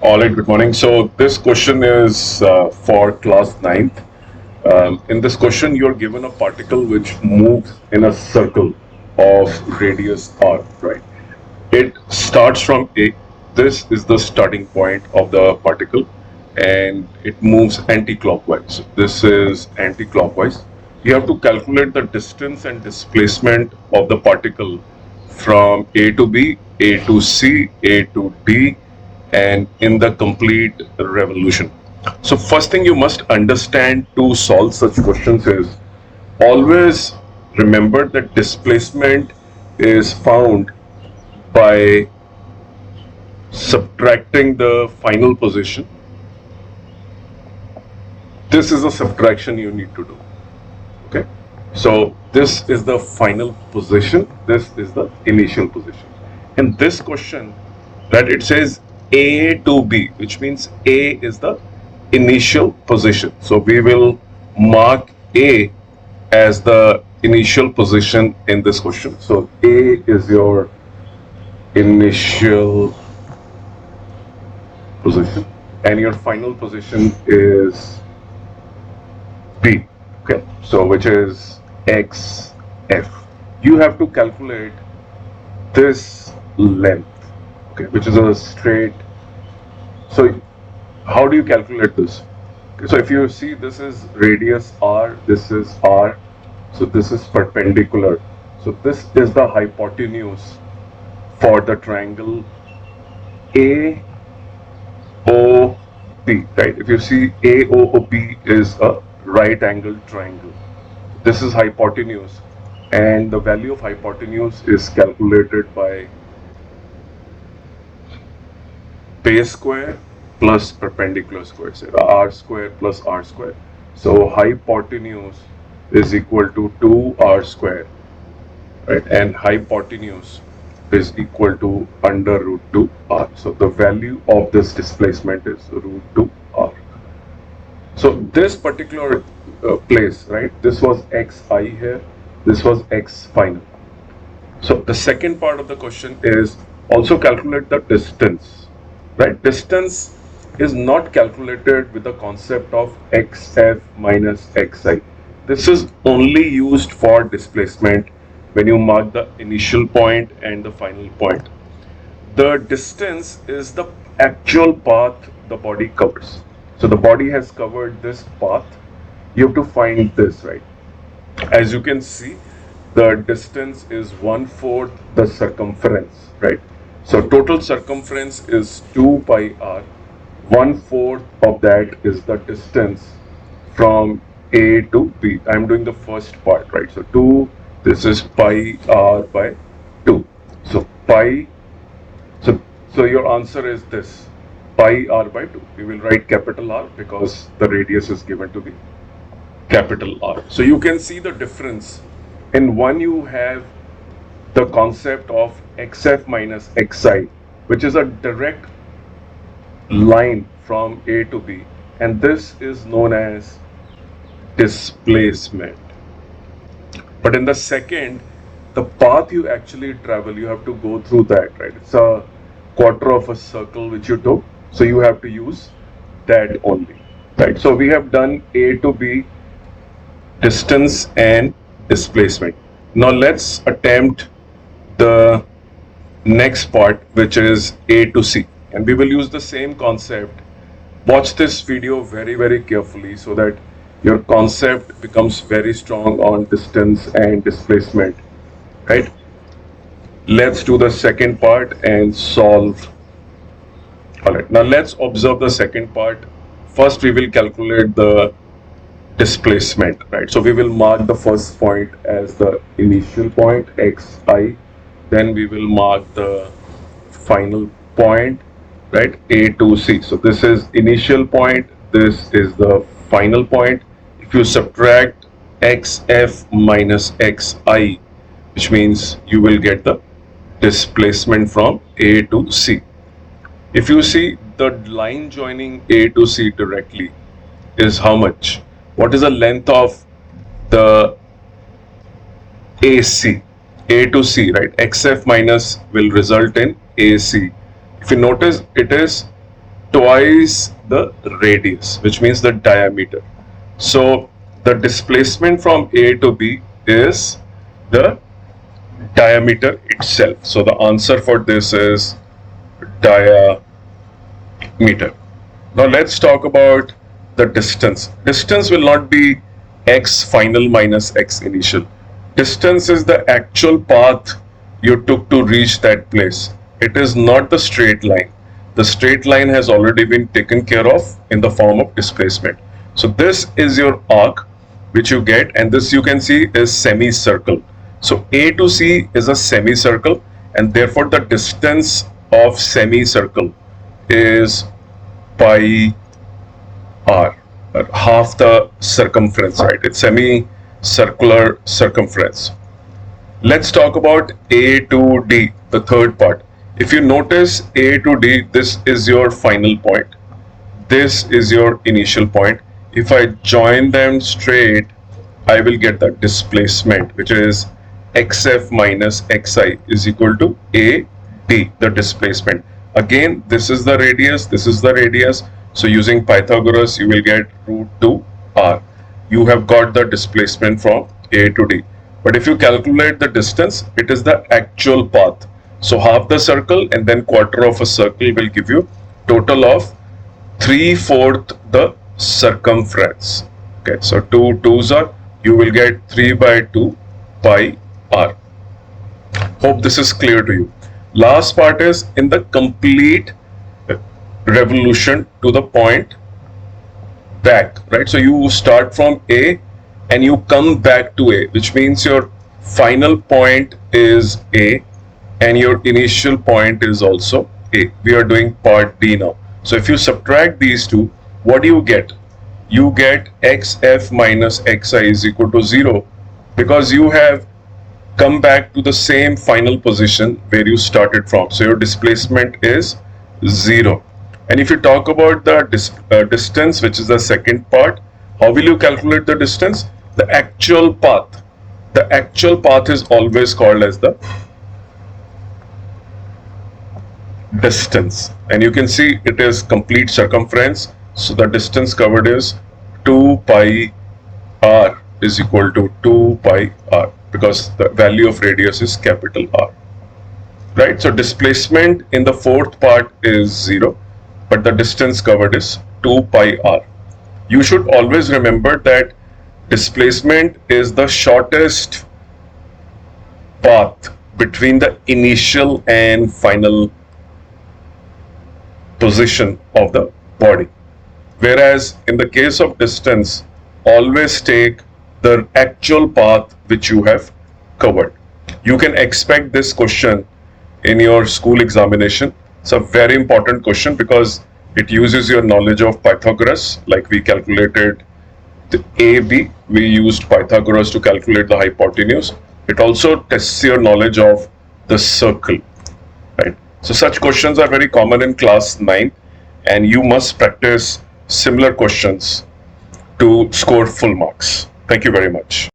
All right, good morning. So this question is for class ninth. In this question, you're given a particle which moves in a circle of radius r, right? It starts from A. This is the starting point of the particle and it moves anti-clockwise. So this is anti-clockwise. You have to calculate the distance and displacement of the particle from A to B, A to C, A to D, and in the complete revolution. So first thing you must understand to solve such questions is always remember that displacement is found by subtracting the final position. This is a subtraction you need to do. Okay. So this is the final position. This is the initial position. In this question, that it says A to B, which means A is the initial position. So we will mark A as the initial position in this question. So A is your initial position and your final position is B. Okay, so which is XF. You have to calculate this length, okay, which is a straight. So how do you calculate this? Okay, so if you see, this is radius R, this is R, so this is perpendicular. So this is the hypotenuse for the triangle AOB, right? If you see, AOB is a right angled triangle. This is hypotenuse, and the value of hypotenuse is calculated by base square plus perpendicular square, so r square plus r square. So hypotenuse is equal to 2r square, right? And hypotenuse is equal to under root 2r. So the value of this displacement is root 2r. So this particular place, right? This was xi here. This was x final. So the second part of the question is also calculate the distance, right? Distance is not calculated with the concept of xf minus xi. This is only used for displacement when you mark the initial point and the final point. The distance is the actual path the body covers. So the body has covered this path. You have to find this, right? As you can see, the distance is 1/4 the circumference, right? So total circumference is 2 pi r. 1/4 of that is the distance from A to B. I'm doing the first part, right? So 2, this is pi r by 2. So pi, so your answer is this, pi r by 2. We will write capital R because the radius is given to be capital R. So you can see the difference. In one you have the concept of xf minus xi, which is a direct line from A to B, and this is known as displacement. But in the second, the path you actually travel, you have to go through that, right? It's a quarter of a circle which you took, so you have to use that only, right? So we have done A to B, distance and displacement. Now let's attempt the next part, which is A to C, and we will use the same concept. Watch this video very carefully so that your concept becomes very strong on distance and displacement, right? Let's do the second part and solve. All right, now let's observe the second part. First we will calculate the displacement, right? So we will mark the first point as the initial point xi, then we will mark the final point, right? A to C. So this is initial point, this is the final point. If you subtract xf minus xi, which means you will get the displacement from A to C. If you see, the line joining A to C directly is how much? What is the length of the AC? A to C, right? XF minus will result in AC. If you notice, it is twice the radius, which means the diameter. So the displacement from A to B is the diameter itself. So the answer for this is diameter. Now let's talk about the distance. Distance will not be x final minus x initial. Distance is the actual path you took to reach that place. It is not the straight line. The straight line has already been taken care of in the form of displacement. So this is your arc which you get, and this you can see is semicircle. So A to C is a semicircle, and therefore the distance of semicircle is pi r, half the circumference, right? It's semicircular circumference. Let's talk about A to D, the third part. If you notice A to D, this is your final point. This is your initial point. If I join them straight, I will get the displacement, which is xf minus xi is equal to AD, the displacement. Again, this is the radius, this is the radius. So using Pythagoras, you will get root 2r. You have got the displacement from A to D. But if you calculate the distance, it is the actual path. So half the circle and then quarter of a circle will give you total of 3/4 the circumference. Okay, so 2 2s are, you will get 3/2 pi r. Hope this is clear to you. Last part is in the complete revolution to the point back, right? So you start from A and you come back to A, which means your final point is A and your initial point is also A. We are doing part D now. So if you subtract these two, what do you get? You get xf minus xi is equal to 0, because you have come back to the same final position where you started from. So your displacement is 0. And if you talk about the distance, which is the second part, how will you calculate the distance? The actual path. The actual path is always called as the distance. And you can see it is complete circumference. So the distance covered is 2 pi r is equal to 2 pi r, because the value of radius is capital R. Right? So displacement in the fourth part is 0, but the distance covered is 2 pi r. You should always remember that displacement is the shortest path between the initial and final position of the body. Whereas in the case of distance, always take the actual path which you have covered. You can expect this question in your school examination. It's a very important question because it uses your knowledge of Pythagoras. Like we calculated the AB, we used Pythagoras to calculate the hypotenuse. It also tests your knowledge of the circle, right? So such questions are very common in class 9, and you must practice similar questions to score full marks. Thank you very much.